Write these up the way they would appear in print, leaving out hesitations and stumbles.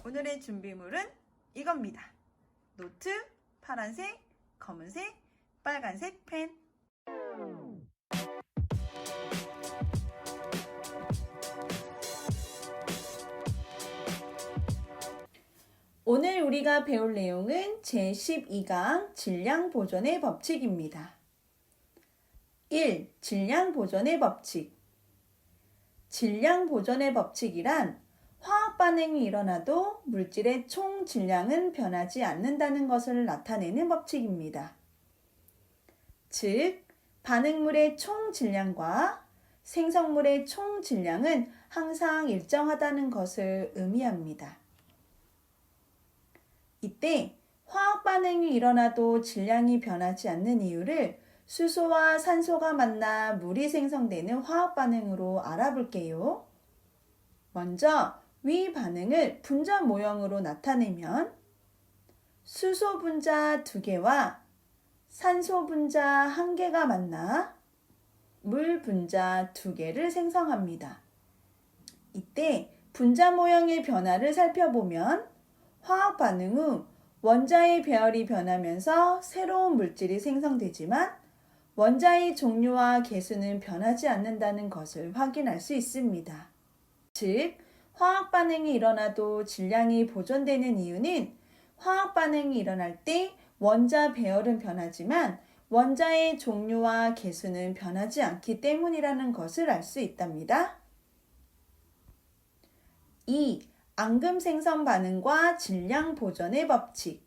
오늘의 준비물은 이겁니다. 노트, 파란색, 검은색, 빨간색 펜. 오늘 우리가 배울 내용은 제12강 질량 보존의 법칙입니다. 1. 질량 보존의 법칙. 질량 보존의 법칙이란 화학 반응이 일어나도 물질의 총 질량은 변하지 않는다는 것을 나타내는 법칙입니다. 즉, 반응물의 총 질량과 생성물의 총 질량은 항상 일정하다는 것을 의미합니다. 이때 화학 반응이 일어나도 질량이 변하지 않는 이유를 수소와 산소가 만나 물이 생성되는 화학 반응으로 알아볼게요. 먼저 위 반응을 분자 모형으로 나타내면 수소 분자 2개와 산소 분자 1개가 만나 물 분자 2개를 생성합니다. 이때 분자 모형의 변화를 살펴보면 화학 반응 후 원자의 배열이 변하면서 새로운 물질이 생성되지만 원자의 종류와 개수는 변하지 않는다는 것을 확인할 수 있습니다. 즉, 화학 반응이 일어나도 질량이 보존되는 이유는 화학 반응이 일어날 때 원자 배열은 변하지만 원자의 종류와 개수는 변하지 않기 때문이라는 것을 알 수 있답니다. 2. 앙금 생성 반응과 질량 보존의 법칙.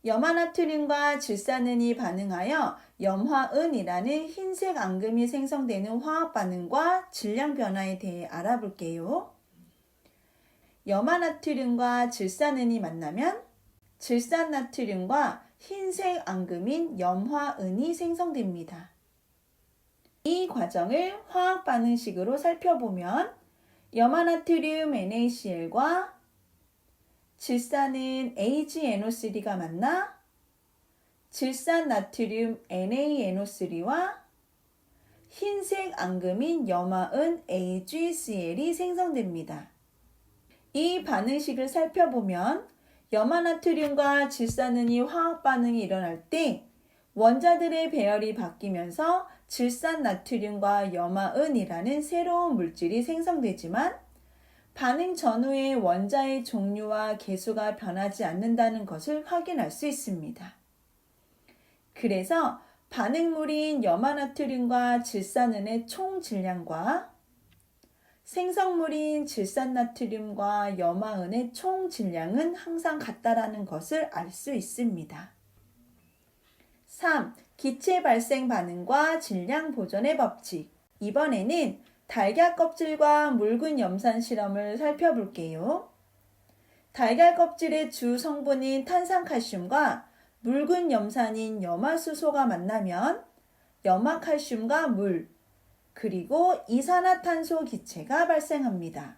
염화나트륨과 질산은이 반응하여 염화은이라는 흰색 앙금이 생성되는 화학 반응과 질량 변화에 대해 알아볼게요. 염화나트륨과 질산은이 만나면 질산나트륨과 흰색 앙금인 염화은이 생성됩니다. 이 과정을 화학 반응식으로 살펴보면 염화나트륨 NaCl과 질산은 AgNO3가 만나 질산나트륨 NaNO3와 흰색 앙금인 염화은 AgCl이 생성됩니다. 이 반응식을 살펴보면 염화나트륨과 질산은이 화학 반응이 일어날 때 원자들의 배열이 바뀌면서 질산나트륨과 염화은이라는 새로운 물질이 생성되지만 반응 전후에 원자의 종류와 개수가 변하지 않는다는 것을 확인할 수 있습니다. 그래서 반응물인 염화나트륨과 질산은의 총 질량과 생성물인 질산나트륨과 염화은의 총 질량은 항상 같다라는 것을 알 수 있습니다. 3. 기체 발생 반응과 질량 보존의 법칙. 이번에는 달걀 껍질과 묽은 염산 실험을 살펴볼게요. 달걀 껍질의 주 성분인 탄산칼슘과 묽은 염산인 염화수소가 만나면 염화칼슘과 물, 그리고 이산화탄소 기체가 발생합니다.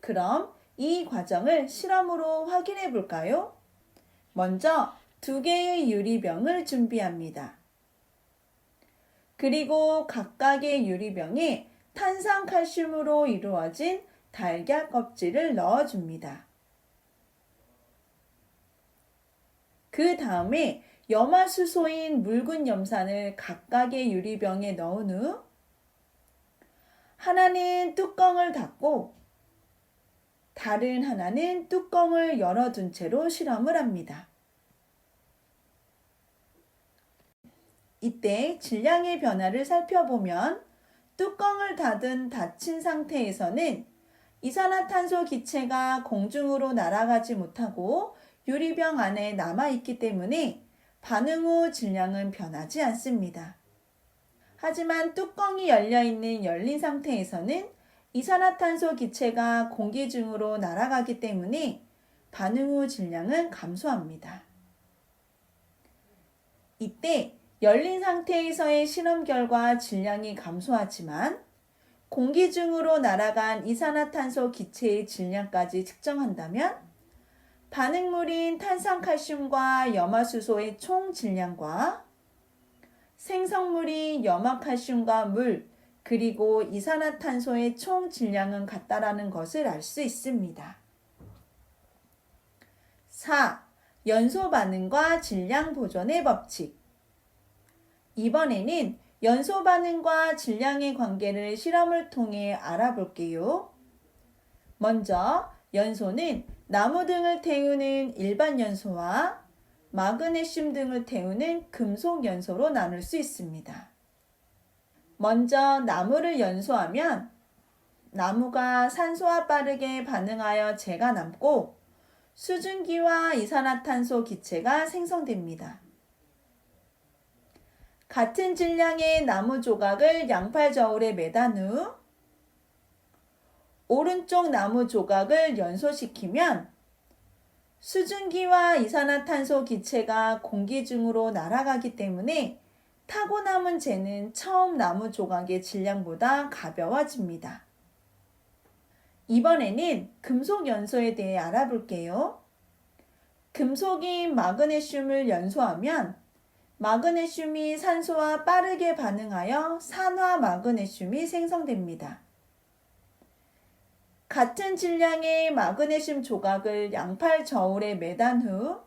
그럼 이 과정을 실험으로 확인해 볼까요? 먼저 2개의 유리병을 준비합니다. 그리고 각각의 유리병에 탄산칼슘으로 이루어진 달걀 껍질을 넣어줍니다. 그 다음에 염화수소인 묽은 염산을 각각의 유리병에 넣은 후 하나는 뚜껑을 닫고 다른 하나는 뚜껑을 열어둔 채로 실험을 합니다. 이때 질량의 변화를 살펴보면 뚜껑을 닫힌 상태에서는 이산화탄소 기체가 공중으로 날아가지 못하고 유리병 안에 남아있기 때문에 반응 후 질량은 변하지 않습니다. 하지만 뚜껑이 열린 상태에서는 이산화탄소 기체가 공기 중으로 날아가기 때문에 반응 후 질량은 감소합니다. 이때 열린 상태에서의 실험 결과 질량이 감소하지만 공기 중으로 날아간 이산화탄소 기체의 질량까지 측정한다면 반응물인 탄산칼슘과 염화수소의 총 질량과 생성물인 염화칼슘과 물, 그리고 이산화탄소의 총 질량은 같다라는 것을 알 수 있습니다. 4. 연소 반응과 질량 보존의 법칙. 이번에는 연소 반응과 질량의 관계를 실험을 통해 알아볼게요. 먼저 연소는 나무 등을 태우는 일반 연소와 마그네슘 등을 태우는 금속 연소로 나눌 수 있습니다. 먼저 나무를 연소하면 나무가 산소와 빠르게 반응하여 재가 남고 수증기와 이산화탄소 기체가 생성됩니다. 같은 질량의 나무 조각을 양팔 저울에 매단 후 오른쪽 나무 조각을 연소시키면 수증기와 이산화탄소 기체가 공기 중으로 날아가기 때문에 타고 남은 재는 처음 나무 조각의 질량보다 가벼워집니다. 이번에는 금속 연소에 대해 알아볼게요. 금속인 마그네슘을 연소하면 마그네슘이 산소와 빠르게 반응하여 산화 마그네슘이 생성됩니다. 같은 질량의 마그네슘 조각을 양팔 저울에 매단 후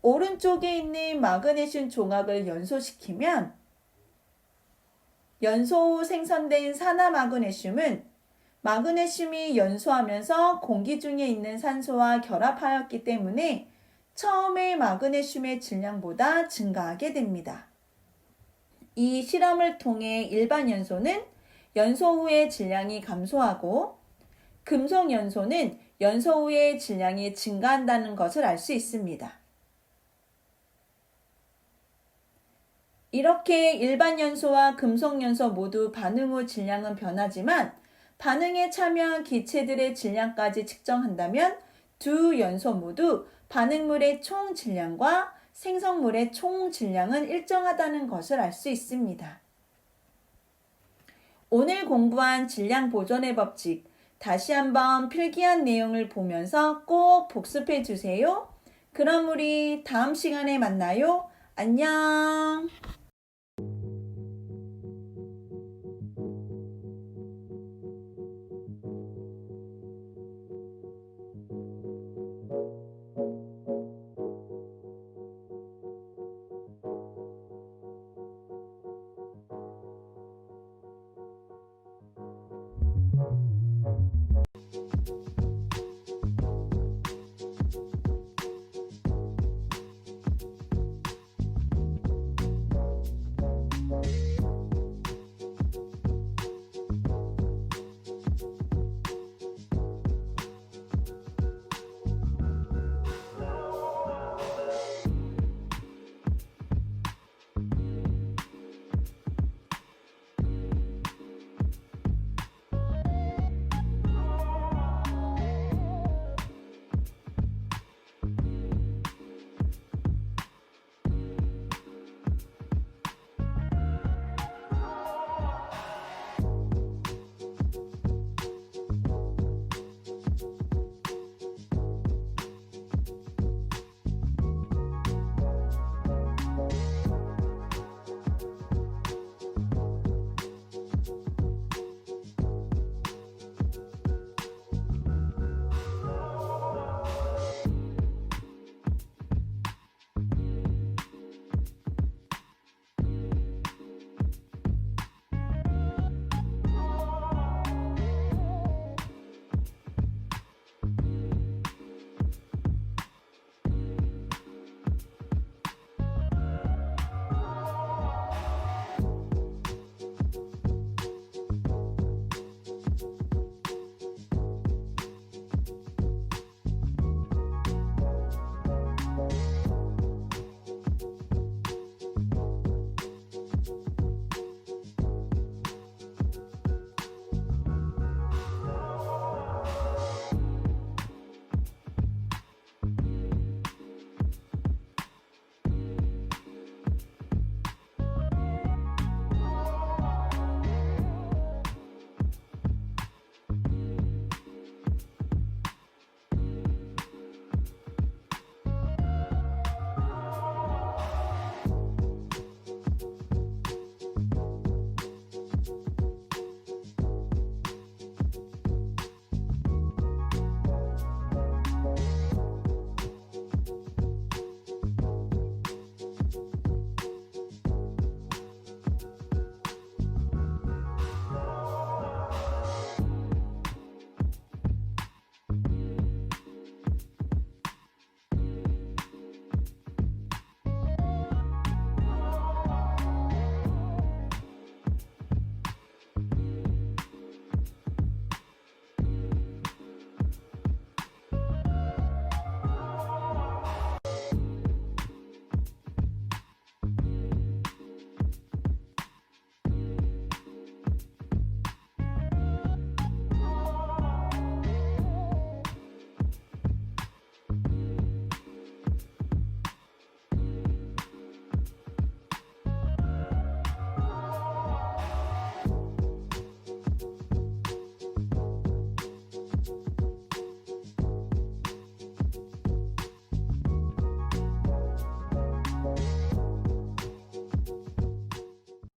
오른쪽에 있는 마그네슘 조각을 연소시키면 연소 후 생성된 산화 마그네슘은 마그네슘이 연소하면서 공기 중에 있는 산소와 결합하였기 때문에 처음의 마그네슘의 질량보다 증가하게 됩니다. 이 실험을 통해 일반 연소는 연소 후의 질량이 감소하고 금속 연소는 연소 후의 질량이 증가한다는 것을 알 수 있습니다. 이렇게 일반 연소와 금속 연소 모두 반응 후 질량은 변하지만 반응에 참여한 기체들의 질량까지 측정한다면 두 연소 모두 반응물의 총 질량과 생성물의 총 질량은 일정하다는 것을 알 수 있습니다. 오늘 공부한 질량 보존의 법칙, 다시 한번 필기한 내용을 보면서 꼭 복습해 주세요. 그럼 우리 다음 시간에 만나요. 안녕.